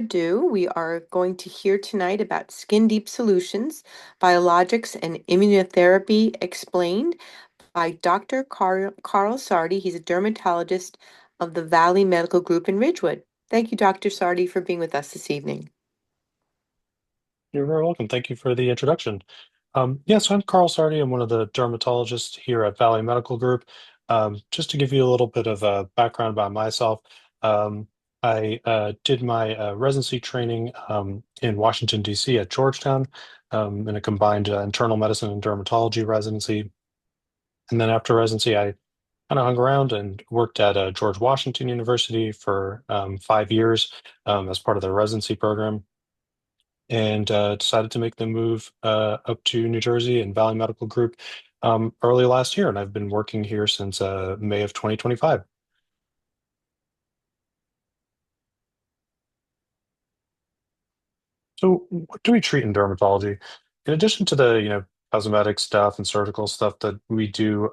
ado, we are going to hear tonight about Skin Deep Solutions, Biologics and Immunotherapy Explained by Dr. Karl Saardi. He's a dermatologist of the Valley Medical Group in Ridgewood. Thank you, Dr. Saardi, for being with us this evening. You're very welcome. Thank you for the introduction. So I'm Karl Saardi. I'm one of the dermatologists here at Valley Medical Group. Just to give you a little bit of background about myself, I did my residency training in Washington, D.C. at Georgetown in a combined internal medicine and dermatology residency. And then after residency, I kind of hung around and worked at George Washington University for 5 years as part of their residency program and decided to make the move up to New Jersey and Valley Medical Group early last year. And I've been working here since May of 2025. So what do we treat in dermatology? In addition to the, cosmetic stuff and surgical stuff that we do,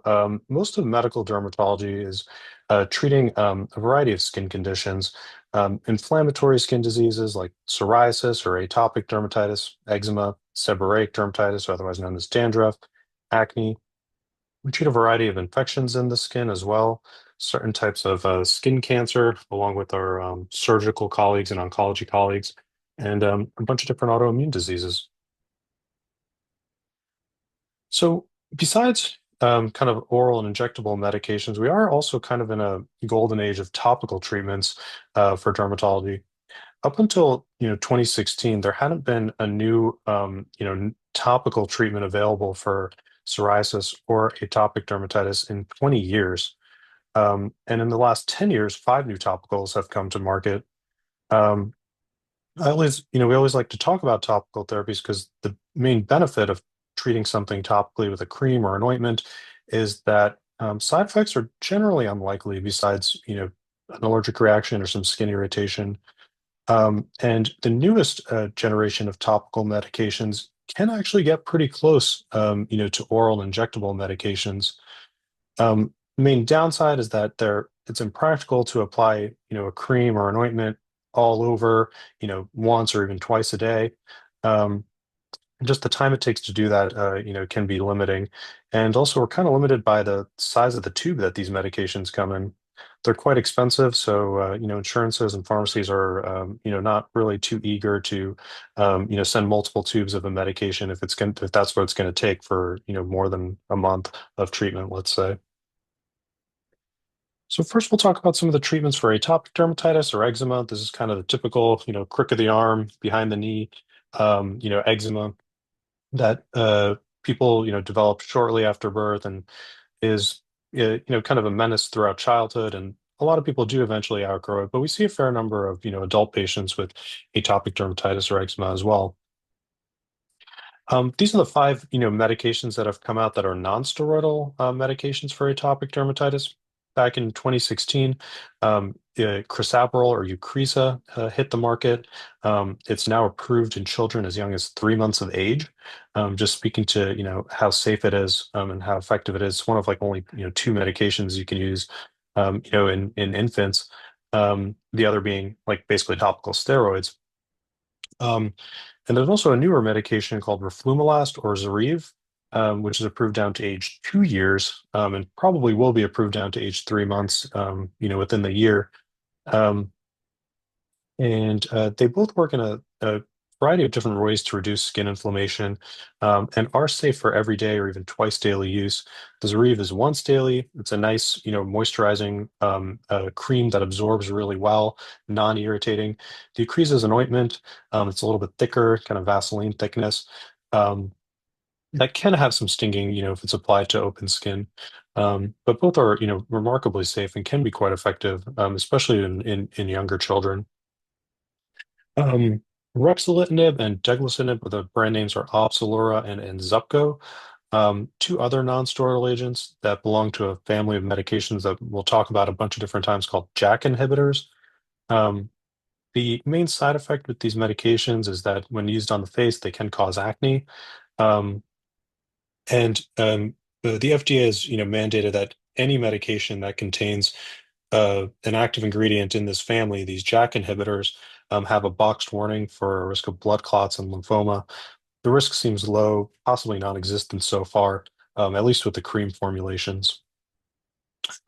most of medical dermatology is treating a variety of skin conditions, inflammatory skin diseases like psoriasis or atopic dermatitis, eczema, seborrheic dermatitis, otherwise known as dandruff, acne. We treat a variety of infections in the skin as well, certain types of skin cancer, along with our surgical colleagues and oncology colleagues, and a bunch of different autoimmune diseases. So, besides kind of oral and injectable medications, we are also kind of in a golden age of topical treatments for dermatology. Up until 2016, there hadn't been a new topical treatment available for psoriasis or atopic dermatitis in 20 years. And in the last 10 years, five new topicals have come to market. Um, we always like to talk about topical therapies because the main benefit of treating something topically with a cream or an ointment is that side effects are generally unlikely besides, an allergic reaction or some skin irritation. And the newest generation of topical medications can actually get pretty close, to oral injectable medications. Main downside is that it's impractical to apply, a cream or an ointment all over, once or even twice a day. Um, just the time it takes to do that, can be limiting. And also, we're kind of limited by the size of the tube that these medications come in. They're quite expensive, so insurances and pharmacies are, not really too eager to, send multiple tubes of a medication if that's what it's going to take for, more than a month of treatment, let's say. So first, we'll talk about some of the treatments for atopic dermatitis or eczema. This is kind of the typical, crick of the arm, behind the knee, eczema that people develop shortly after birth and is kind of a menace throughout childhood, and a lot of people do eventually outgrow it, but we see a fair number of adult patients with atopic dermatitis or eczema as well. These are the five medications that have come out that are non-steroidal medications for atopic dermatitis. Back in 2016, crisaborole or Eucrisa hit the market. It's now approved in children as young as 3 months of age. Just speaking to how safe it is and how effective it is. It's one of like only two medications you can use in infants. The other being like basically topical steroids. Um, and there's also a newer medication called roflumilast or Zoryve, which is approved down to age 2 years, and probably will be approved down to age 3 months, within the year. Um, and they both work in a variety of different ways to reduce skin inflammation, and are safe for every day or even twice daily use. The Zoryve is once daily. It's a nice, moisturizing cream that absorbs really well, non-irritating. The Eucrisa is an ointment. It's a little bit thicker, kind of Vaseline thickness. Um, that can have some stinging, if it's applied to open skin. But both are, remarkably safe and can be quite effective, especially in younger children. Um, Ruxolitinib and Deglacitinib, the brand names are Opzelura and Zupco. Two other non-steroidal agents that belong to a family of medications that we'll talk about a bunch of different times called JAK inhibitors. Um, the main side effect with these medications is that when used on the face, they can cause acne. Um, and the FDA has, mandated that any medication that contains an active ingredient in this family, these JAK inhibitors, have a boxed warning for a risk of blood clots and lymphoma. The risk seems low, possibly non-existent so far, at least with the cream formulations.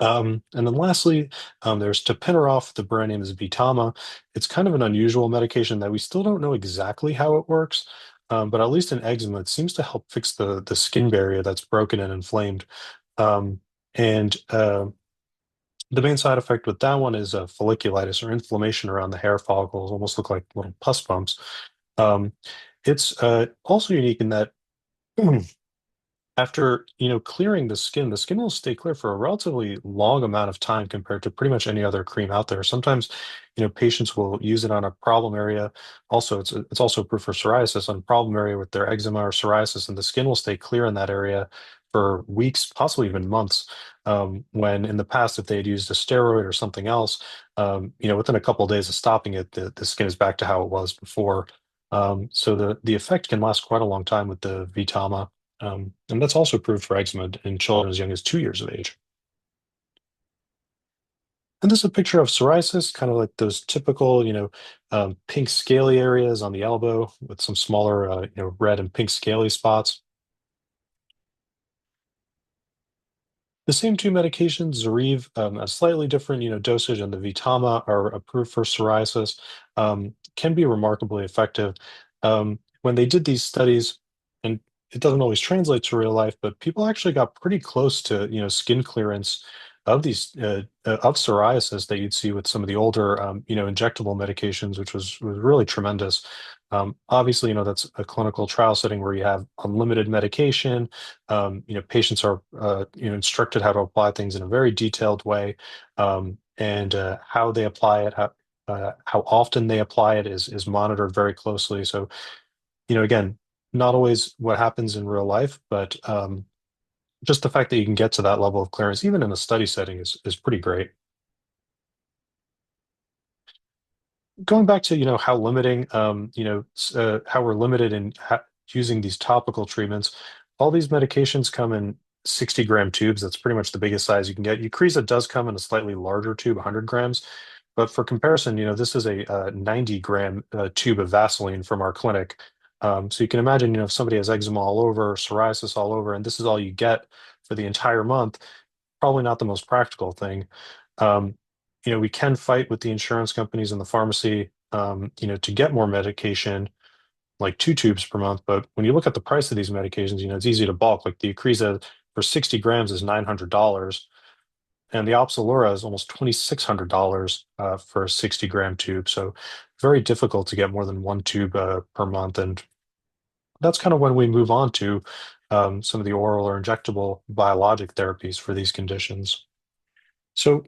And then lastly, there's tapinarof. The brand name is Vitama. It's kind of an unusual medication that we still don't know exactly how it works, but at least in eczema, it seems to help fix the skin barrier that's broken and inflamed. Um, and the main side effect with that one is folliculitis or inflammation around the hair follicles, almost look like little pus bumps. Um, it's also unique in that after, clearing the skin will stay clear for a relatively long amount of time compared to pretty much any other cream out there. Sometimes, patients will use it on a problem area. Also, it's also approved for psoriasis on a problem area with their eczema or psoriasis, and the skin will stay clear in that area for weeks, possibly even months. When in the past, if they had used a steroid or something else, within a couple of days of stopping it, the skin is back to how it was before. So the effect can last quite a long time with the Vitama. And that's also approved for eczema in children as young as 2 years of age. And this is a picture of psoriasis, kind of like those typical, pink scaly areas on the elbow with some smaller, red and pink scaly spots. The same two medications, Zoryve, a slightly different, dosage, and the Vitama are approved for psoriasis, can be remarkably effective. When they did these studies, and it doesn't always translate to real life, but people actually got pretty close to, skin clearance of these of psoriasis that you'd see with some of the older, injectable medications, which was really tremendous. Obviously, that's a clinical trial setting where you have unlimited medication. Patients are instructed how to apply things in a very detailed way, and how they apply it, how often they apply it is monitored very closely. So, again, not always what happens in real life, but just the fact that you can get to that level of clearance, even in a study setting, is pretty great. Going back to how limiting how we're limited in using these topical treatments. All these medications come in 60-gram tubes. That's pretty much the biggest size you can get. Eucrisa does come in a slightly larger tube, 100 grams, but for comparison, this is a 90-gram tube of Vaseline from our clinic. So you can imagine, if somebody has eczema all over, psoriasis all over, and this is all you get for the entire month, probably not the most practical thing. Um, we can fight with the insurance companies and the pharmacy, to get more medication, like 2 tubes per month. But when you look at the price of these medications, it's easy to bulk. Like the Eucrisa for 60 grams is $900, and the Opzelura is almost $2,600 for a 60-gram tube. So very difficult to get more than 1 tube per month. And that's kind of when we move on to some of the oral or injectable biologic therapies for these conditions. So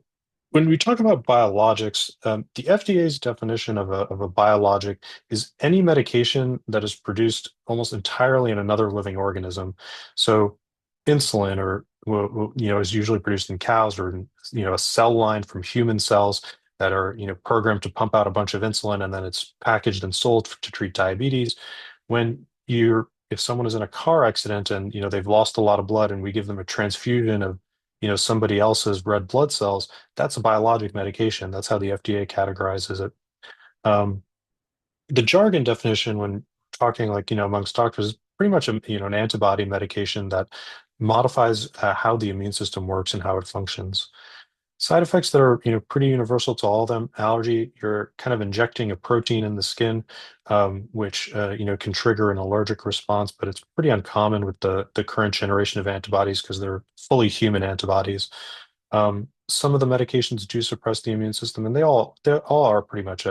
when we talk about biologics, the FDA's definition of a biologic is any medication that is produced almost entirely in another living organism. So insulin or is usually produced in cows, or a cell line from human cells that are programmed to pump out a bunch of insulin, and then it's packaged and sold to treat diabetes. When you're If someone is in a car accident and they've lost a lot of blood, and we give them a transfusion of somebody else's red blood cells, that's a biologic medication. That's how the FDA categorizes it. Um, the jargon definition when talking, like, amongst doctors, is pretty much an antibody medication that modifies how the immune system works and how it functions. Side effects that are, pretty universal to all of them. Allergy, you're kind of injecting a protein in the skin, which, can trigger an allergic response, but it's pretty uncommon with the current generation of antibodies because they're fully human antibodies. Some of the medications do suppress the immune system, and they all are pretty much,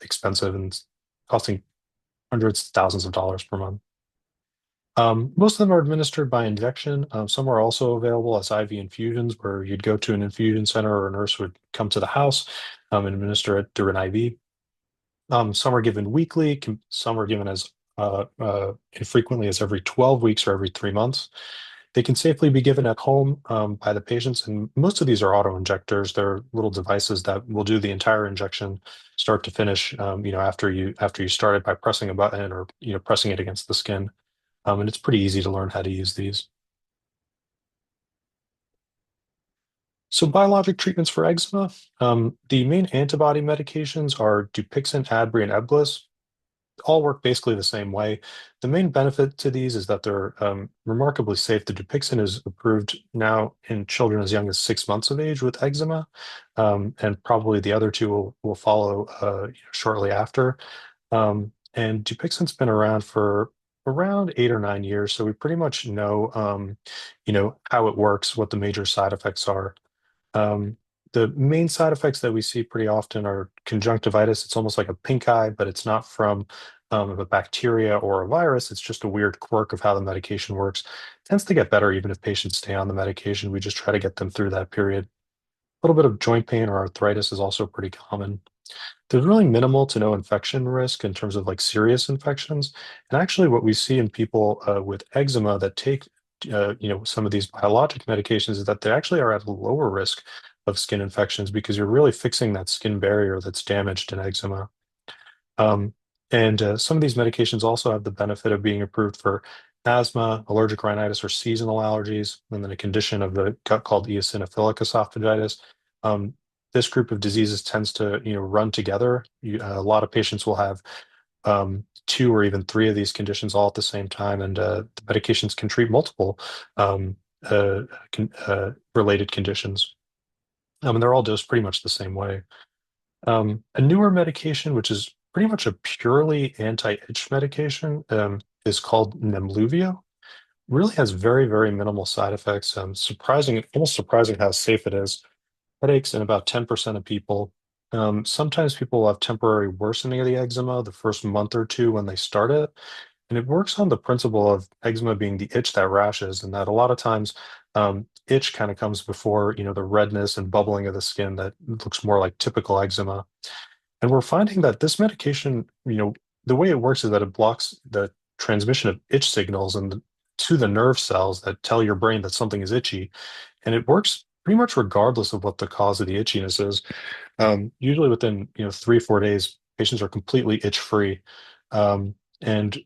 expensive and costing hundreds, thousands of dollars per month. Most of them are administered by injection. Some are also available as IV infusions, where you'd go to an infusion center or a nurse would come to the house and administer it through an IV. Some are given weekly, some are given as infrequently as every 12 weeks or every 3 months. They can safely be given at home by the patients, and most of these are auto injectors. They're little devices that will do the entire injection, start to finish. After you start it by pressing a button or pressing it against the skin. And it's pretty easy to learn how to use these. So biologic treatments for eczema, the main antibody medications are Dupixent, Adbry, and Ebglyss. All work basically the same way. The main benefit to these is that they're remarkably safe. The Dupixent is approved now in children as young as 6 months of age with eczema, and probably the other two will follow shortly after. And Dupixent's been around for around 8 or 9 years, so we pretty much know, how it works, what the major side effects are. Um, the main side effects that we see pretty often are conjunctivitis. It's almost like a pink eye, but it's not from a bacteria or a virus. It's just a weird quirk of how the medication works. It tends to get better even if patients stay on the medication. We just try to get them through that period. A little bit of joint pain or arthritis is also pretty common. There's really minimal to no infection risk in terms of like serious infections. And actually, what we see in people with eczema that take, some of these biologic medications is that they actually are at a lower risk of skin infections because you're really fixing that skin barrier that's damaged in eczema. Um, and some of these medications also have the benefit of being approved for asthma, allergic rhinitis, or seasonal allergies, and then a condition of the gut called eosinophilic esophagitis. This group of diseases tends to, run together. A lot of patients will have two or even three of these conditions all at the same time, and the medications can treat multiple um, related conditions. And they're all dosed pretty much the same way. A newer medication, which is pretty much a purely anti-itch medication, is called Nemluvio. Really has very, very minimal side effects. Surprising, almost surprising how safe it is. Headaches in about 10% of people. Sometimes people will have temporary worsening of the eczema the first month or two when they start it. And it works on the principle of eczema being the itch that rashes, and that a lot of times itch kind of comes before, the redness and bubbling of the skin that looks more like typical eczema. And we're finding that this medication, the way it works is that it blocks the transmission of itch signals to the nerve cells that tell your brain that something is itchy. And it works pretty much regardless of what the cause of the itchiness is. Usually within, 3 or 4 days, patients are completely itch free. And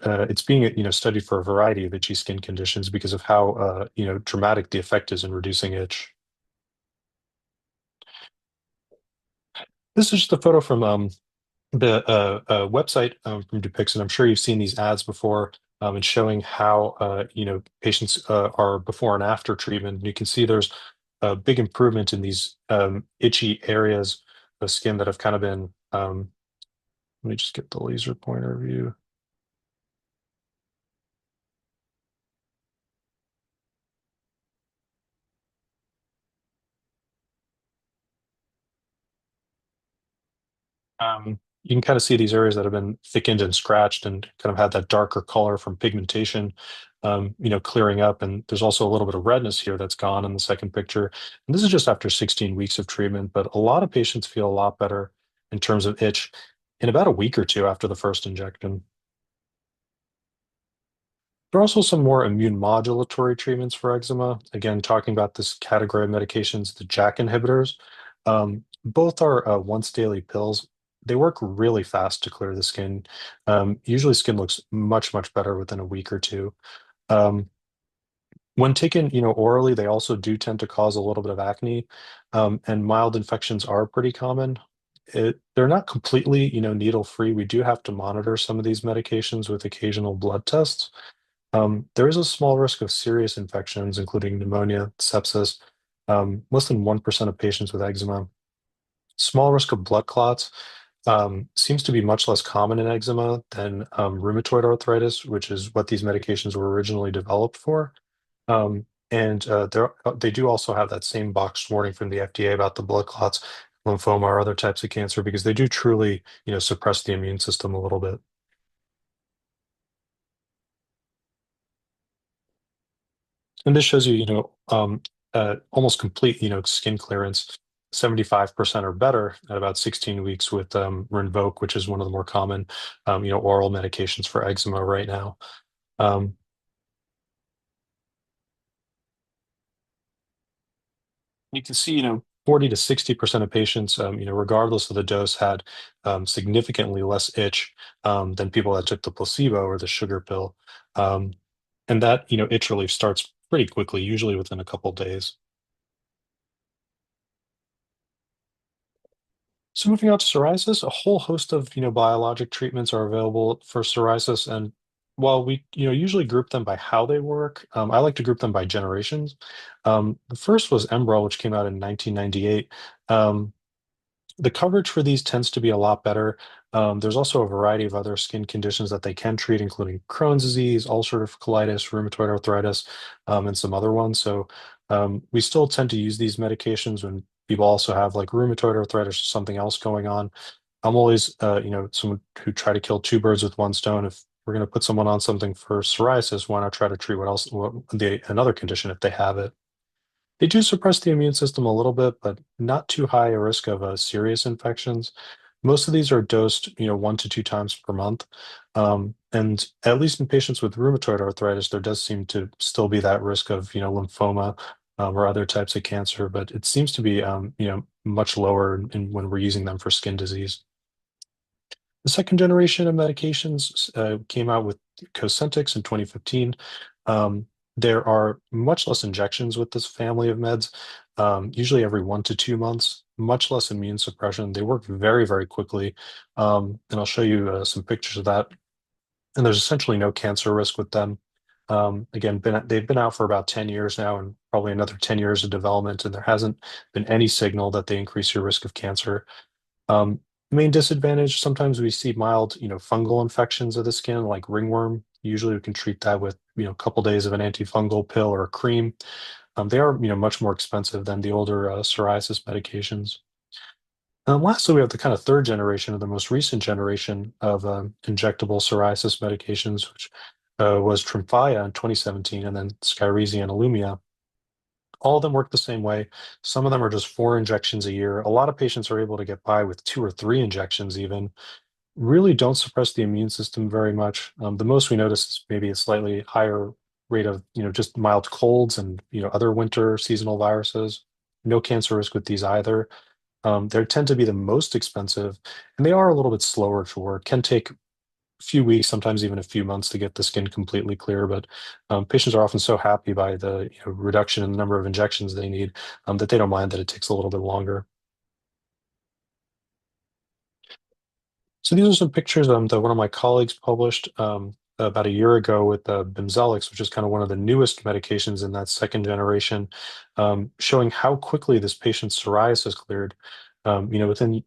it's being, studied for a variety of itchy skin conditions because of how, dramatic the effect is in reducing itch. This is just a photo from the website from Dupixent. I'm sure you've seen these ads before, and showing how patients are before and after treatment. And you can see there's a big improvement in these itchy areas of skin that have kind of been. Let me just get the laser pointer view. You can kind of see these areas that have been thickened and scratched and kind of had that darker color from pigmentation, clearing up. And there's also a little bit of redness here that's gone in the second picture. And this is just after 16 weeks of treatment, but a lot of patients feel a lot better in terms of itch in about a week or two after the first injection. There are also some more immune modulatory treatments for eczema. Again, talking about this category of medications, the JAK inhibitors. Both are once daily pills. They work really fast to clear the skin. Usually, skin looks much, much better within a week or two. Um, when taken, orally, they also do tend to cause a little bit of acne, and mild infections are pretty common. They're not completely, needle free. We do have to monitor some of these medications with occasional blood tests. There is a small risk of serious infections, including pneumonia, sepsis, less than 1% of patients with eczema. Small risk of blood clots seems to be much less common in eczema than rheumatoid arthritis, which is what these medications were originally developed for. And they do also have that same box warning from the FDA about the blood clots, lymphoma, or other types of cancer, because they do truly, suppress the immune system a little bit. And this shows you, almost complete, skin clearance, 75% or better at about 16 weeks with Rinvoq, which is one of the more common, oral medications for eczema right now. Um, you can see, 40 to 60% of patients, regardless of the dose, had significantly less itch than people that took the placebo or the sugar pill. Um, and that, itch relief starts pretty quickly, usually within a couple days. So moving on to psoriasis, a whole host of, biologic treatments are available for psoriasis. And while we, usually group them by how they work, I like to group them by generations. The first was Enbrel, which came out in 1998. Um, the coverage for these tends to be a lot better. There's also a variety of other skin conditions that they can treat, including Crohn's disease, ulcerative colitis, rheumatoid arthritis, and some other ones. So we still tend to use these medications when people also have like rheumatoid arthritis or something else going on. I'm always, someone who try to kill two birds with one stone. If we're going to put someone on something for psoriasis, why not try to treat another condition if they have it? They do suppress the immune system a little bit, but not too high a risk of serious infections. Most of these are dosed, 1 to 2 times per month. And at least in patients with rheumatoid arthritis, there does seem to still be that risk of, lymphoma, or other types of cancer, but it seems to be, much lower when we're using them for skin disease. The second generation of medications came out with Cosentyx in 2015. Um, there are much less injections with this family of meds, usually every 1 to 2 months, much less immune suppression. They work very, very quickly. And I'll show you some pictures of that. And there's essentially no cancer risk with them. Again, they've been out for about 10 years now and probably another 10 years of development, and there hasn't been any signal that they increase your risk of cancer. Main disadvantage, sometimes we see mild, fungal infections of the skin, like ringworm. Usually we can treat that with, a couple days of an antifungal pill or a cream. They are, much more expensive than the older psoriasis medications. Lastly, we have the kind of third generation of the most recent generation of injectable psoriasis medications, which was Tremfya in 2017, and then Skyrizi and Ilumya. All of them work the same way. Some of them are just 4 injections a year. A lot of patients are able to get by with 2 or 3 injections even. Really don't suppress the immune system very much. The most we notice is maybe a slightly higher rate of, just mild colds and, other winter seasonal viruses. No cancer risk with these either. They tend to be the most expensive, and they are a little bit slower to work. Can take few weeks, sometimes even a few months to get the skin completely clear. But patients are often so happy by the reduction in the number of injections they need that they don't mind that it takes a little bit longer. So these are some pictures that one of my colleagues published about a year ago with Bimzelx, which is kind of one of the newest medications in that second generation, showing how quickly this patient's psoriasis cleared. Within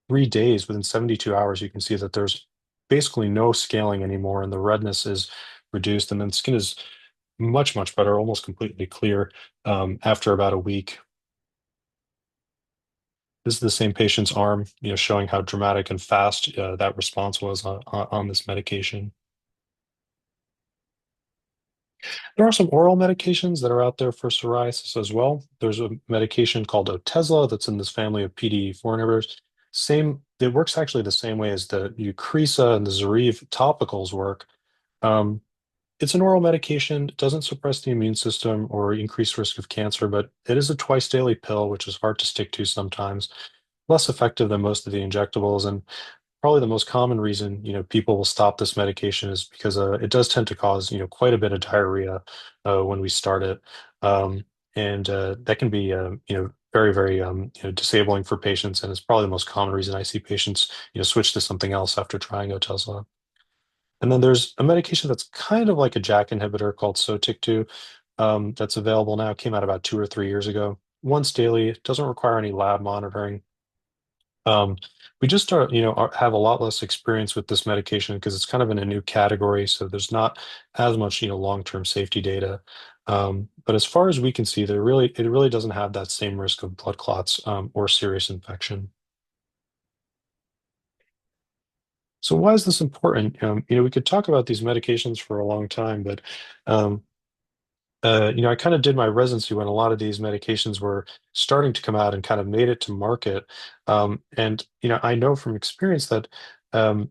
3 days, within 72 hours, you can see that there's basically no scaling anymore, and the redness is reduced, and then skin is much, much better, almost completely clear after about a week. This is the same patient's arm, showing how dramatic and fast that response was on this medication. There are some oral medications that are out there for psoriasis as well. There's a medication called Otezla that's in this family of PDE4 inhibitors. It works actually the same way as the Eucrisa and the Zoryve topicals work. Um, it's an oral medication. It doesn't suppress the immune system or increase risk of cancer, but it is a twice daily pill, which is hard to stick to sometimes. Less effective than most of the injectables, and probably the most common reason, people will stop this medication is because it does tend to cause, quite a bit of diarrhea when we start it. And that can be, very, very, disabling for patients. And it's probably the most common reason I see patients, switch to something else after trying Otezla. And then there's a medication that's kind of like a JAK inhibitor called Sotyktu, that's available now. It came out about 2 or 3 years ago. Once daily, it doesn't require any lab monitoring. Um, we just have a lot less experience with this medication because it's kind of in a new category, so there's not as much, long-term safety data. But as far as we can see, it really doesn't have that same risk of blood clots, or serious infection. So why is this important? We could talk about these medications for a long time, but um, I kind of did my residency when a lot of these medications were starting to come out and kind of made it to market. And I know from experience that um,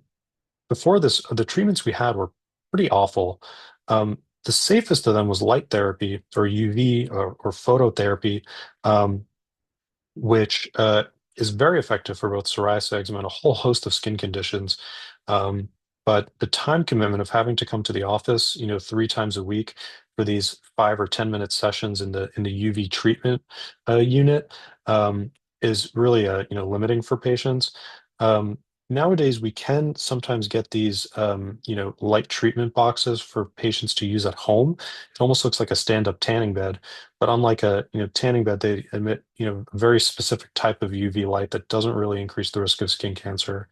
before this, the treatments we had were pretty awful. The safest of them was light therapy or UV or phototherapy. Which is very effective for both psoriasis, eczema, and a whole host of skin conditions. Um, but the time commitment of having to come to the office, 3 times a week for these 5 or 10 minute sessions in the UV treatment unit, um, is really limiting for patients. Um, Nowadays, we can sometimes get these light treatment boxes for patients to use at home. It almost looks like a stand-up tanning bed, but unlike a tanning bed, they emit a very specific type of UV light that doesn't really increase the risk of skin cancer.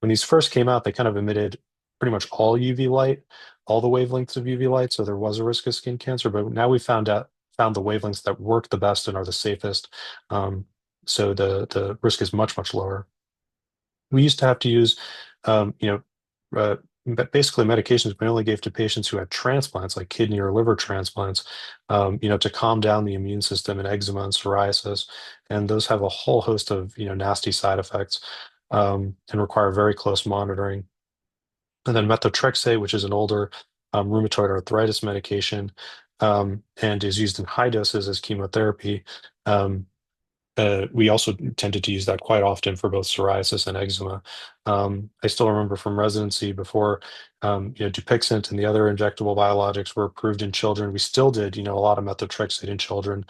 When these first came out, they kind of emitted pretty much all UV light, all the wavelengths of UV light, so there was a risk of skin cancer. But now we found the wavelengths that work the best and are the safest. Um, so the risk is much lower. We used to have to use, uh, basically medications we only gave to patients who had transplants, like kidney or liver transplants, to calm down the immune system in eczema and psoriasis. And those have a whole host of, nasty side effects, and require very close monitoring. And then methotrexate, which is an older rheumatoid arthritis medication, and is used in high doses as chemotherapy. Um, we also tended to use that quite often for both psoriasis and eczema. I still remember from residency before, Dupixent and the other injectable biologics were approved in children. We still did, a lot of methotrexate in children.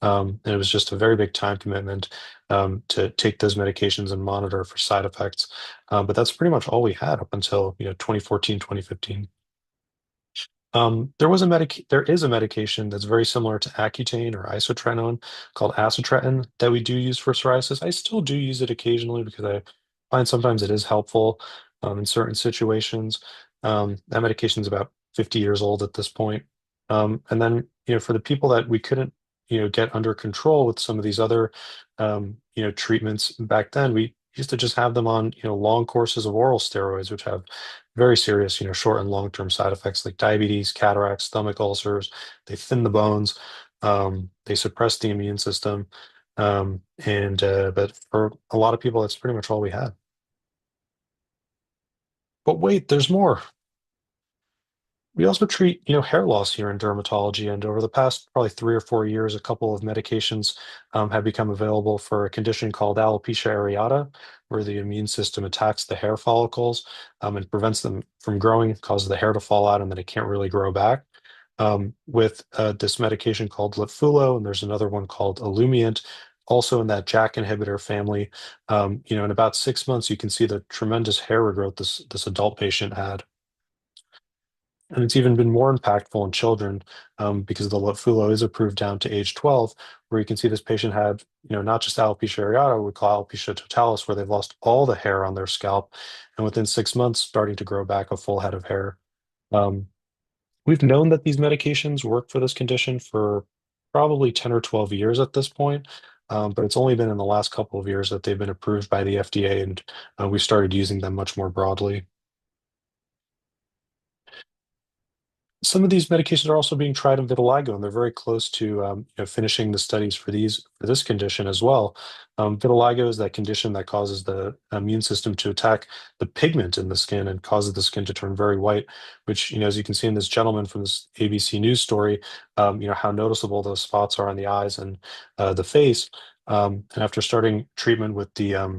And it was just a very big time commitment to take those medications and monitor for side effects. But that's pretty much all we had up until, 2014, 2015. There is a medication that's very similar to Accutane or isotretinoin called acitretin that we do use for psoriasis. I still do use it occasionally because I find sometimes it is helpful in certain situations. That medication is about 50 years old at this point. And then, for the people that we couldn't, get under control with some of these other, treatments back then, we used to just have them on, long courses of oral steroids, which have very serious, short and long-term side effects like diabetes, cataracts, stomach ulcers. They thin the bones. They suppress the immune system. And but for a lot of people, that's pretty much all we had. But wait, there's more. We also treat, hair loss here in dermatology, and over the past probably 3 or 4 years, a couple of medications have become available for a condition called alopecia areata, where the immune system attacks the hair follicles and prevents them from growing, causes the hair to fall out, and then it can't really grow back. With this medication called Litfulo, and there's another one called Olumiant, also in that JAK inhibitor family. In about 6 months, you can see the tremendous hair regrowth this adult patient had. And it's even been more impactful in children because the Litfulo is approved down to age 12, where you can see this patient had, not just alopecia areata, we call alopecia totalis, where they've lost all the hair on their scalp, and within 6 months, starting to grow back a full head of hair. Um, we've known that these medications work for this condition for probably 10 or 12 years at this point, but it's only been in the last couple of years that they've been approved by the FDA, and we've started using them much more broadly. Some of these medications are also being tried in vitiligo, and they're very close to finishing the studies for this condition as well. Vitiligo is that condition that causes the immune system to attack the pigment in the skin and causes the skin to turn very white, which, as you can see in this gentleman from this ABC News story, how noticeable those spots are on the eyes and the face. And after starting treatment with the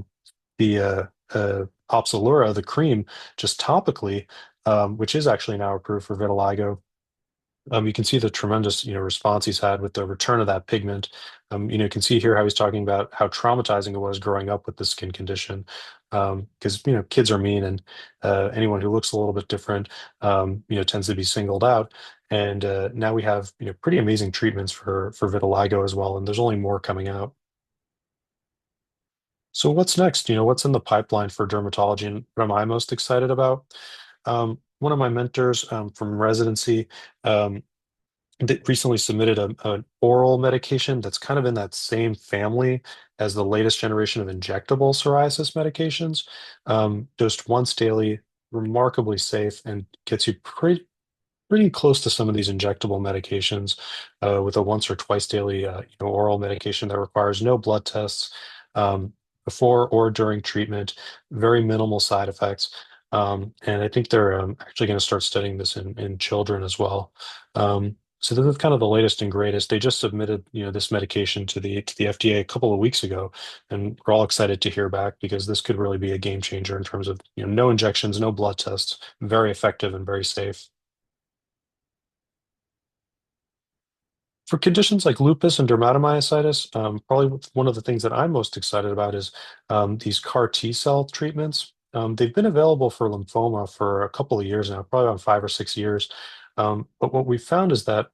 Opzelura, the cream, just topically, which is actually now approved for vitiligo. You can see the tremendous, response he's had with the return of that pigment. You can see here how he's talking about how traumatizing it was growing up with the skin condition. Because, kids are mean, and anyone who looks a little bit different, tends to be singled out. And now we have, pretty amazing treatments for vitiligo as well, and there's only more coming out. So what's next? What's in the pipeline for dermatology, and what am I most excited about? One of my mentors from residency that recently submitted an oral medication that's kind of in that same family as the latest generation of injectable psoriasis medications, dosed once daily, remarkably safe, and gets you pretty close to some of these injectable medications with a once or twice daily oral medication that requires no blood tests before or during treatment, very minimal side effects. And I think they're actually going to start studying this in children as well. So this is kind of the latest and greatest. They just submitted, this medication to the FDA a couple of weeks ago, and we're all excited to hear back because this could really be a game changer in terms of, no injections, no blood tests, very effective and very safe. For conditions like lupus and dermatomyositis, probably one of the things that I'm most excited about is these CAR T cell treatments. They've been available for lymphoma for a couple of years now, probably about 5 or 6 years. But what we found is that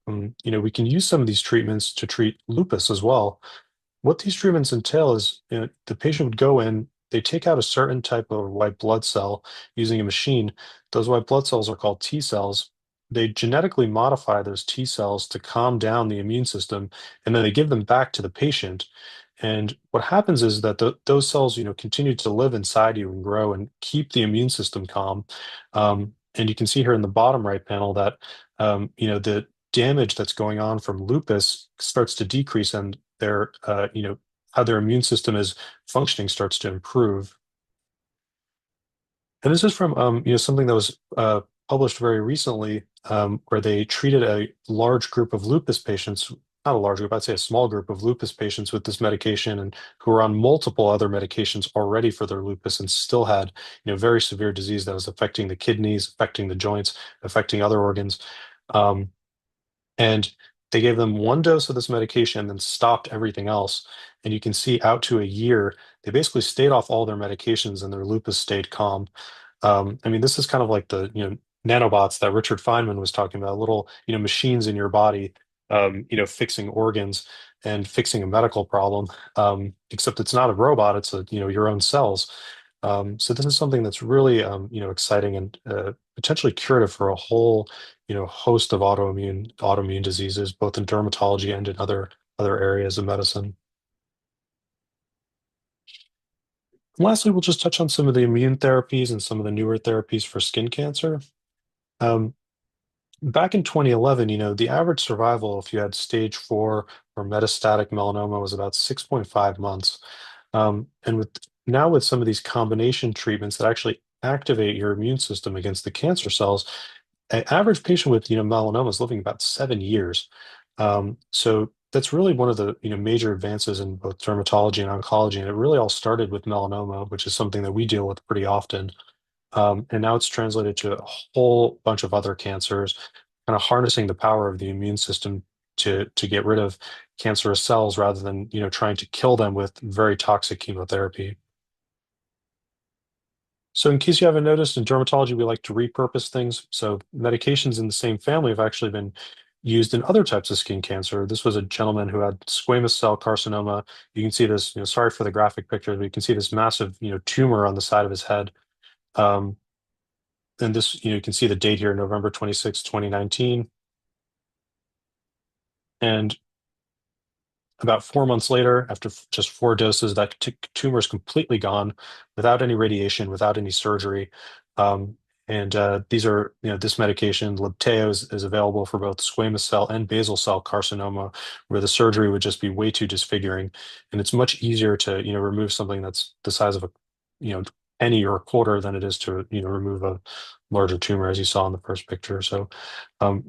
we can use some of these treatments to treat lupus as well. What these treatments entail is, the patient would go in, they take out a certain type of white blood cell using a machine. Those white blood cells are called T cells. They genetically modify those T cells to calm down the immune system, and then they give them back to the patient. And what happens is that those cells, continue to live inside you and grow and keep the immune system calm. And you can see here in the bottom right panel that, the damage that's going on from lupus starts to decrease, and how their immune system is functioning starts to improve. And this is from, something that was published very recently, where they treated a large group of lupus patients, not a large group, I'd say a small group of lupus patients with this medication, and who were on multiple other medications already for their lupus and still had, very severe disease that was affecting the kidneys, affecting the joints, affecting other organs. Um, and they gave them one dose of this medication and then stopped everything else. And you can see out to a year, they basically stayed off all their medications and their lupus stayed calm. I mean, this is kind of like the, nanobots that Richard Feynman was talking about, little, machines in your body, fixing organs and fixing a medical problem. Except it's not a robot, it's your own cells. So this is something that's really, exciting and potentially curative for a whole, host of autoimmune diseases, both in dermatology and in other areas of medicine. And lastly, we'll just touch on some of the immune therapies and some of the newer therapies for skin cancer. Um, Back in 2011, the average survival if you had stage 4 or metastatic melanoma was about 6.5 months. And with some of these combination treatments that actually activate your immune system against the cancer cells, an average patient with melanoma is living about 7 years. So that's really one of the major advances in both dermatology and oncology, and it really all started with melanoma, which is something that we deal with pretty often. And now it's translated to a whole bunch of other cancers, kind of harnessing the power of the immune system to get rid of cancerous cells rather than trying to kill them with very toxic chemotherapy. So in case you haven't noticed, in dermatology, we like to repurpose things. So medications in the same family have actually been used in other types of skin cancer. This was a gentleman who had squamous cell carcinoma. You can see this, sorry for the graphic picture, but you can see this massive, tumor on the side of his head. Um, and this, you can see the date here, November 26, 2019. And about 4 months later, after just 4 doses, that tumor is completely gone without any radiation, without any surgery. Um, and these are, this medication, Libtayo, is available for both squamous cell and basal cell carcinoma, where the surgery would just be way too disfiguring. And it's much easier to, remove something that's the size of a, you know, penny or a quarter than it is to, remove a larger tumor, as you saw in the first picture. So,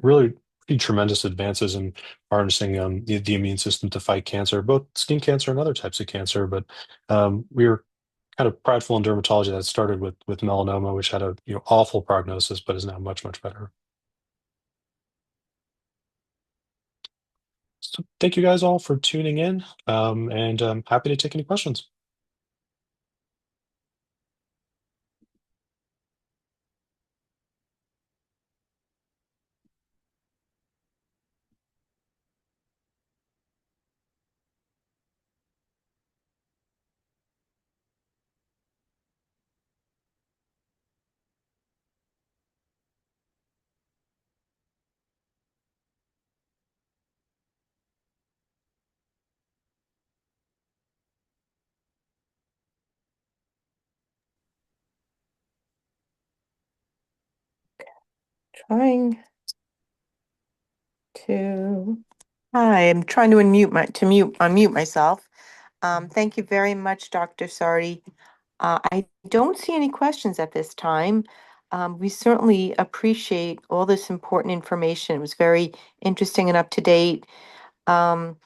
really pretty tremendous advances in harnessing the immune system to fight cancer, both skin cancer and other types of cancer. But we were kind of prideful in dermatology that started with melanoma, which had a awful prognosis, but is now much, much better. So thank you guys all for tuning in, and I'm happy to take any questions. Trying to. Hi, I'm trying to unmute myself. Thank you very much, Dr. Sardi. I don't see any questions at this time. We certainly appreciate all this important information. It was very interesting and up to date. Um,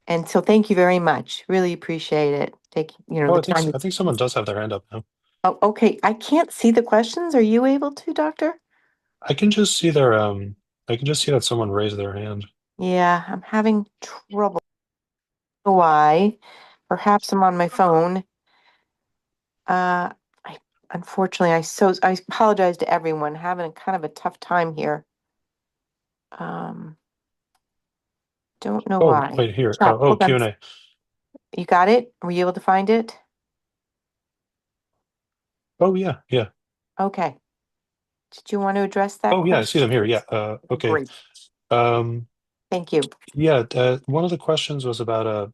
and so thank you very much. Really appreciate it. Take, Oh, the time. I think someone does have their hand up now. Oh, okay. I can't see the questions. Are you able to, Doctor? I can just see their I can just see that someone raised their hand. Yeah, I'm having trouble. Why? Perhaps I'm on my phone. Uh, I unfortunately I apologize to everyone. Having a kind of a tough time here. Um, don't know Oh, why. wait here. Chat, Oh, hold on. Q&A. You got it? Were you able to find it? Oh, yeah, yeah. Okay. Did you want to address that Oh, yeah, I see them question? here. Yeah. Okay. Great. Um, Thank you. yeah, one of the questions was about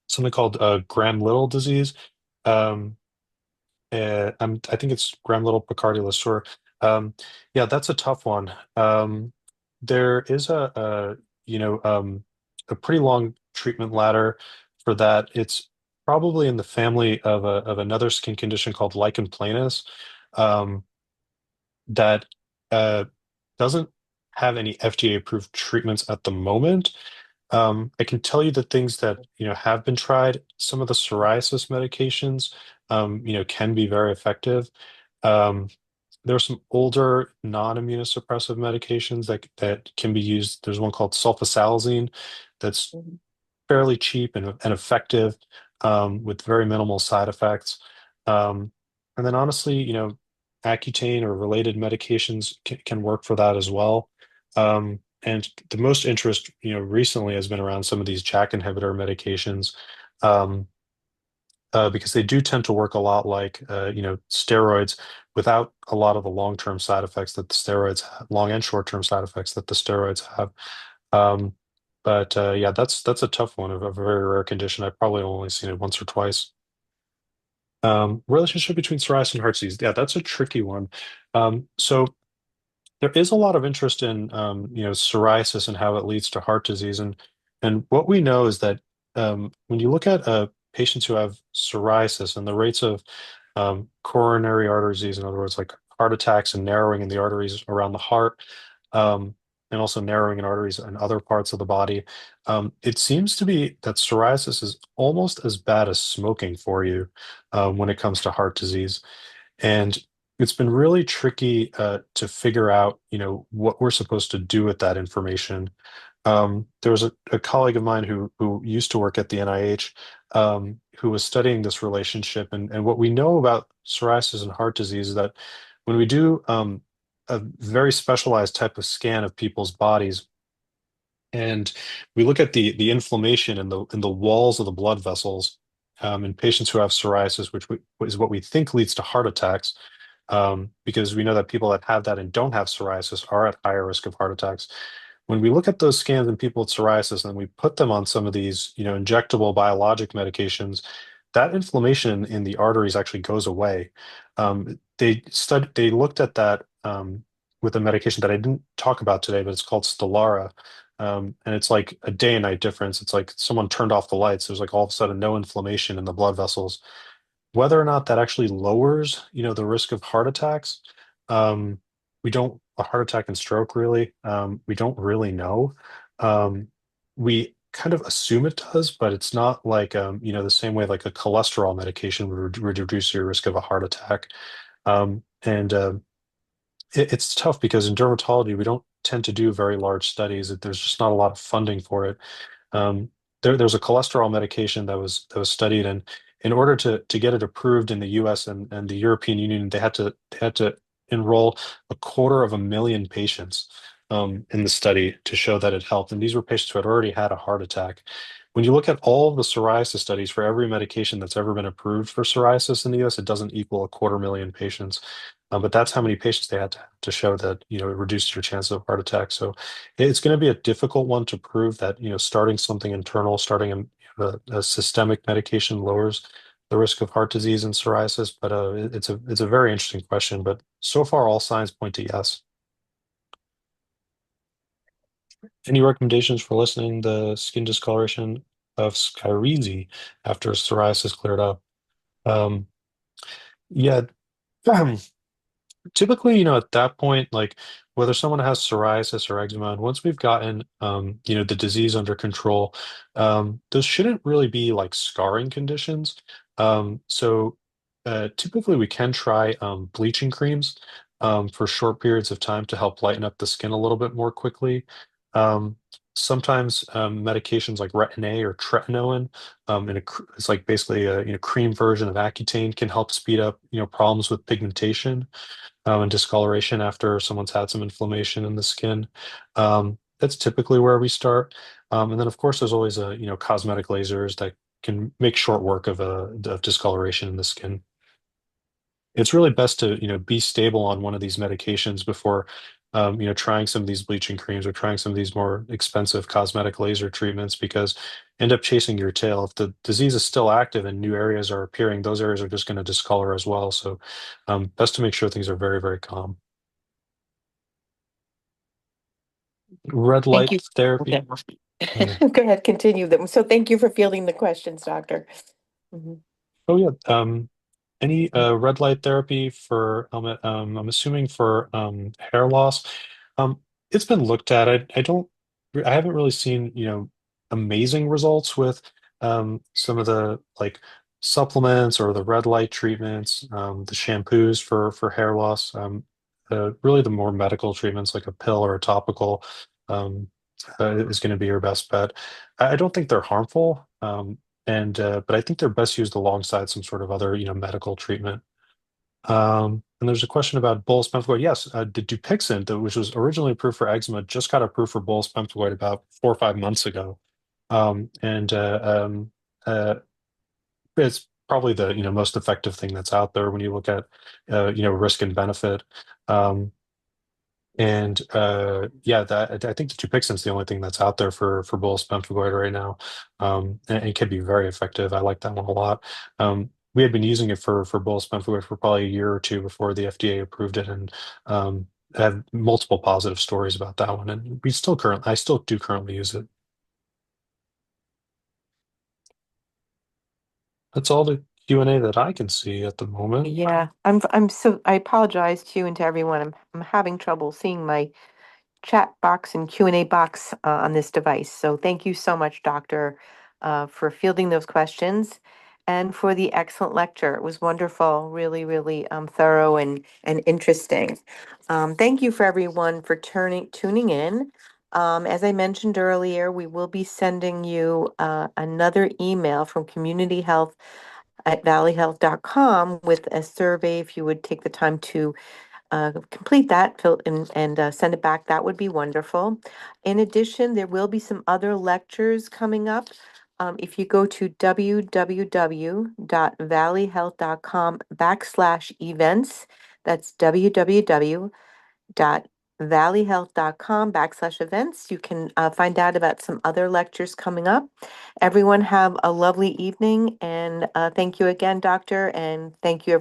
something called Gram-Little disease. Um, I think it's Gram-Little Picardiolus. Um, yeah, that's a tough one. There is you know, a pretty long treatment ladder for that. It's probably in the family of another skin condition called lichen planus, um, that uh, doesn't have any FDA approved treatments at the moment. I can tell you the things that, have been tried. Some of the psoriasis medications, can be very effective. Um, there are some older non-immunosuppressive medications that can be used. There's one called sulfasalazine that's fairly cheap and effective, with very minimal side effects. Um, and then honestly, Accutane or related medications can work for that as well. And the most interest, recently has been around some of these JAK inhibitor medications, um, because they do tend to work a lot like, steroids without a lot of the long-term side effects that the steroids have, long and short-term side effects that the steroids have. Um, but yeah, that's a tough one of a very rare condition. I've probably only seen it once or twice. Relationship between psoriasis and heart disease. Yeah, that's a tricky one. So there is a lot of interest in, psoriasis and how it leads to heart disease, and what we know is that, when you look at patients who have psoriasis and the rates of, coronary artery disease, in other words, like heart attacks and narrowing in the arteries around the heart, um, and also narrowing in arteries in other parts of the body, it seems to be that psoriasis is almost as bad as smoking for you, when it comes to heart disease. And it's been really tricky, to figure out, what we're supposed to do with that information. There was a colleague of mine who used to work at the NIH, who was studying this relationship. And what we know about psoriasis and heart disease is that when we do, a very specialized type of scan of people's bodies, and we look at the inflammation in the walls of the blood vessels, in patients who have psoriasis, is what we think leads to heart attacks, because we know that people that have that and don't have psoriasis are at higher risk of heart attacks. When we look at those scans in people with psoriasis and we put them on some of these, injectable biologic medications, that inflammation in the arteries actually goes away. They looked at that, with a medication that I didn't talk about today, but it's called Stelara. And it's like a day and night difference. It's like someone turned off the lights. There's like all of a sudden no inflammation in the blood vessels. Whether or not that actually lowers, the risk of heart attacks, um, a heart attack and stroke really, we don't really know. Um, we kind of assume it does, but it's not like, the same way like a cholesterol medication would reduce your risk of a heart attack. And it's tough because in dermatology, we don't tend to do very large studies. There's just not a lot of funding for it. Um, there's a cholesterol medication that was studied, and in order to get it approved in the U.S. and the European Union, they had to enroll 250,000 patients, in the study to show that it helped. And these were patients who had already had a heart attack. When you look at all of the psoriasis studies for every medication that's ever been approved for psoriasis in the U.S., it doesn't equal 250,000 patients. But that's how many patients they had to show that, it reduced your chance of heart attack. So it's going to be a difficult one to prove that, starting something internal, starting a systemic medication lowers the risk of heart disease and psoriasis. But it's a very interesting question. But so far, all signs point to yes. Any recommendations for lessening the skin discoloration of sclerosis after psoriasis cleared up? Um, yeah. Typically, at that point, like whether someone has psoriasis or eczema, and once we've gotten, the disease under control, those shouldn't really be like scarring conditions. So typically we can try, bleaching creams, for short periods of time to help lighten up the skin a little bit more quickly. Um, Sometimes medications like Retin-A or tretinoin, it's like basically a cream version of Accutane, can help speed up problems with pigmentation and discoloration after someone's had some inflammation in the skin. That's typically where we start. And then of course there's always cosmetic lasers that can make short work of discoloration in the skin. It's really best to be stable on one of these medications before trying some of these bleaching creams or trying some of these more expensive cosmetic laser treatments, because end up chasing your tail. If the disease is still active and new areas are appearing, those areas are just going to discolor as well. So best to make sure things are very, very calm. Red Thank light you. Okay. therapy. Yeah. Go ahead, continue them. So thank you for fielding the questions, doctor. Mhm. Oh yeah. Any red light therapy for I'm assuming for hair loss. Um, it's been looked at. I haven't really seen, amazing results with some of the like supplements or the red light treatments, the shampoos for hair loss. Really the more medical treatments like a pill or a topical um, is going to be your best bet. I don't think they're harmful. And but I think they're best used alongside some sort of other, medical treatment. And there's a question about bullous pemphigoid. Yes, the Dupixent, which was originally approved for eczema, just got approved for bullous pemphigoid about 4 or 5 months ago. And uh, it's probably the most effective thing that's out there when you look at risk and benefit. Um, and yeah, that I think the Dupixent's the only thing that's out there for bullous pemphigoid right now, and it can be very effective. I like that one a lot. We had been using it for bullous pemphigoid for probably a year or two before the FDA approved it, and had multiple positive stories about that one. And I still do currently use it. That's all the Q&A that I can see at the moment. Yeah, I apologize to you and to everyone. I'm having trouble seeing my chat box and Q&A box on this device. So thank you so much, Doctor, for fielding those questions and for the excellent lecture. It was wonderful, really, really thorough and interesting. Thank you for everyone for tuning in. As I mentioned earlier, we will be sending you another email from Community Health at valleyhealth.com with a survey. If you would take the time to complete that and send it back, that would be wonderful. In addition, there will be some other lectures coming up. If you go to www.valleyhealth.com/events, that's www.valleyhealth.com/events. You can find out about some other lectures coming up. Everyone have a lovely evening, and thank you again, doctor, and thank you.